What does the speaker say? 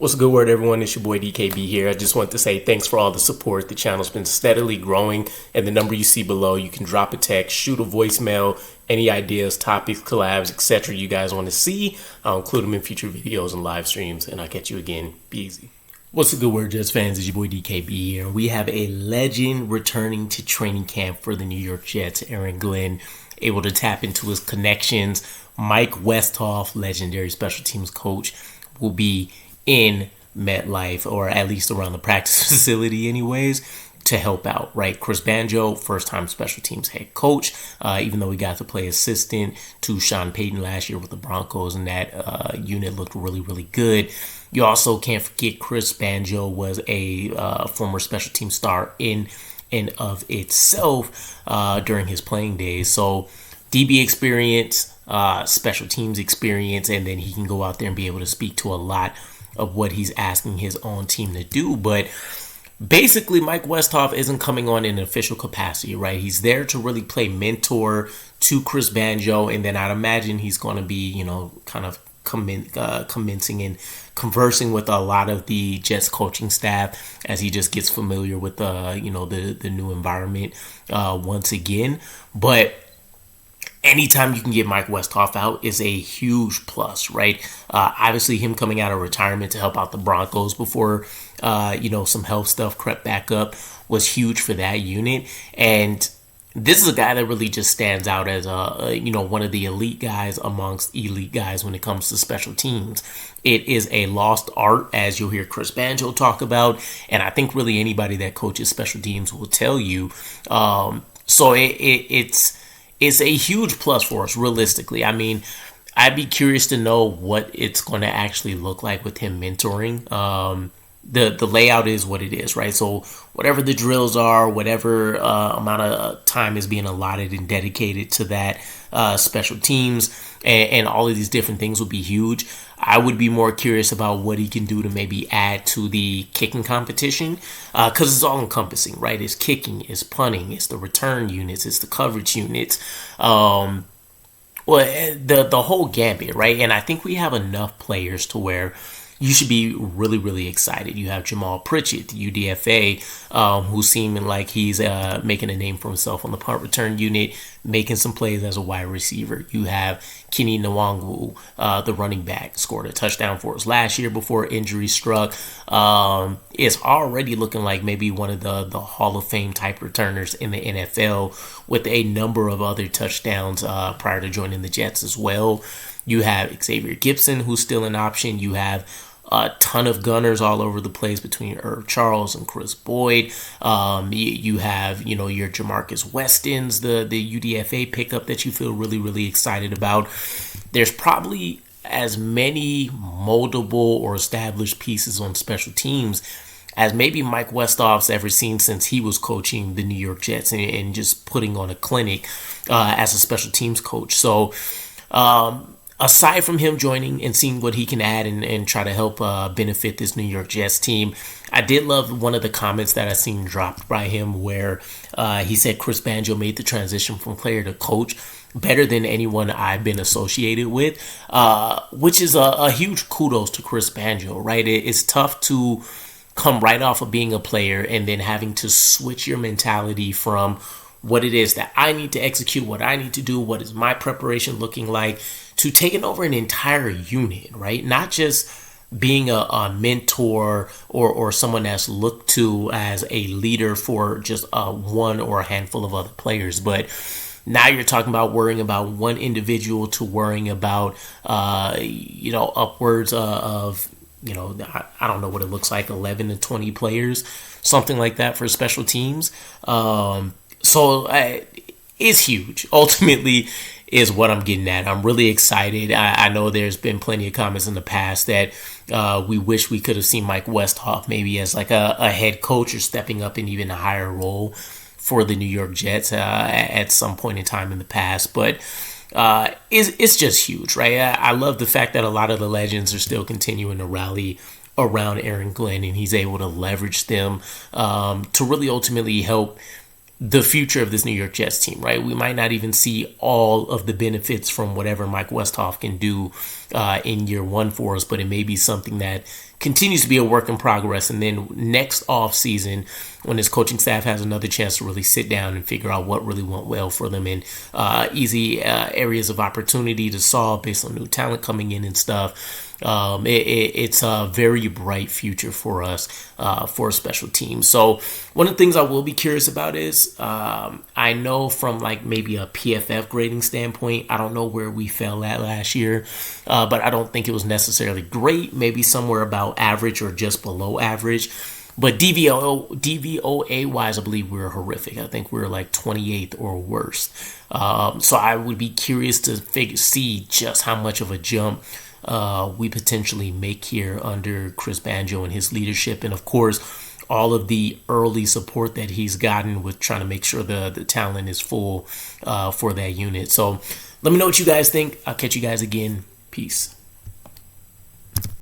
What's a good word, everyone? It's your boy DKB here. I just want to say thanks for all the support. The channel's been steadily growing, and the number you see below, you can drop a text, shoot a voicemail, any ideas, topics, collabs, etc. you guys want to see. I'll include them in future videos and live streams, and I'll catch you again. Be easy. What's a good word, Jets fans? It's your boy DKB here. We have a legend returning to training camp for the New York Jets, Aaron Glenn, able to tap into his connections. Mike Westhoff, legendary special teams coach, will be in MetLife, or at least around the practice facility anyways, to help out, right? Chris Banjo, first-time special teams head coach, even though he got to play assistant to Sean Payton last year with the Broncos, and that unit looked really, really good. You also can't forget Chris Banjo was a former special team star in and of itself during his playing days. So DB experience, special teams experience, and then he can go out there and be able to speak to a lot of what he's asking his own team to do. But basically, Mike Westhoff isn't coming on in an official capacity, right? He's there to really play mentor to Chris Banjo, and then I'd imagine he's going to be, kind of commencing and conversing with a lot of the Jets coaching staff as he just gets familiar with the new environment once again. But anytime you can get Mike Westhoff out is a huge plus, right? Obviously, him coming out of retirement to help out the Broncos before, some health stuff crept back up was huge for that unit. And this is a guy that really just stands out as one of the elite guys amongst elite guys when it comes to special teams. It is a lost art, as you'll hear Chris Banjo talk about, and I think really anybody that coaches special teams will tell you. It's a huge plus for us, realistically. I mean, I'd be curious to know what it's going to actually look like with him mentoring. The layout is what it is, right? So whatever the drills are, whatever amount of time is being allotted and dedicated to that special teams and all of these different things will be huge. I would be more curious about what he can do to maybe add to the kicking competition because it's all encompassing, right? It's kicking, it's punting, it's the return units, it's the coverage units, the whole gambit, right? And I think we have enough players to where you should be really, really excited. You have Jamal Pritchett, the UDFA, who's seeming like he's making a name for himself on the punt return unit, making some plays as a wide receiver. You have Kenny Nwangwu, the running back, scored a touchdown for us last year before injury struck. It's already looking like maybe one of the Hall of Fame type returners in the NFL with a number of other touchdowns prior to joining the Jets as well. You have Xavier Gipson, who's still an option. You have a ton of gunners all over the place between Irv Charles and Chris Boyd. You have, your Jamarcus Westons, the UDFA pickup that you feel really, really excited about. There's probably as many moldable or established pieces on special teams as maybe Mike Westhoff's ever seen since he was coaching the New York Jets and just putting on a clinic as a special teams coach. So, aside from him joining and seeing what he can add and try to help benefit this New York Jets team, I did love one of the comments that I seen dropped by him where he said Chris Banjo made the transition from player to coach better than anyone I've been associated with, which is a huge kudos to Chris Banjo, right? It's tough to come right off of being a player and then having to switch your mentality from what it is that I need to execute, what I need to do, what is my preparation looking like, to taking over an entire unit, right? Not just being a mentor or someone that's looked to as a leader for just one or a handful of other players, but now you're talking about worrying about one individual to worrying about, upwards of, I don't know what it looks like, 11 to 20 players, something like that for special teams. So it's huge. Ultimately is what I'm getting at. I'm really excited. I know there's been plenty of comments in the past that we wish we could have seen Mike Westhoff maybe as like a head coach or stepping up in even a higher role for the New York Jets at some point in time in the past. But it's just huge, right? I love the fact that a lot of the legends are still continuing to rally around Aaron Glenn, and he's able to leverage them to really ultimately help the future of this New York Jets team, right? We might not even see all of the benefits from whatever Mike Westhoff can do in year one for us, but it may be something that continues to be a work in progress. And then next offseason, when his coaching staff has another chance to really sit down and figure out what really went well for them and easy areas of opportunity to solve based on new talent coming in and stuff, it's a very bright future for us for a special team. So one of the things I will be curious about is I know from like maybe a PFF grading standpoint, I don't know where we fell at last year, but I don't think it was necessarily great, maybe somewhere about average or just below average. But DVOA wise, I believe we were horrific. I think we were like 28th or worse. So I would be curious to see just how much of a jump we potentially make here under Chris Banjo and his leadership. And of course, all of the early support that he's gotten with trying to make sure the talent is full for that unit. So let me know what you guys think. I'll catch you guys again. Peace.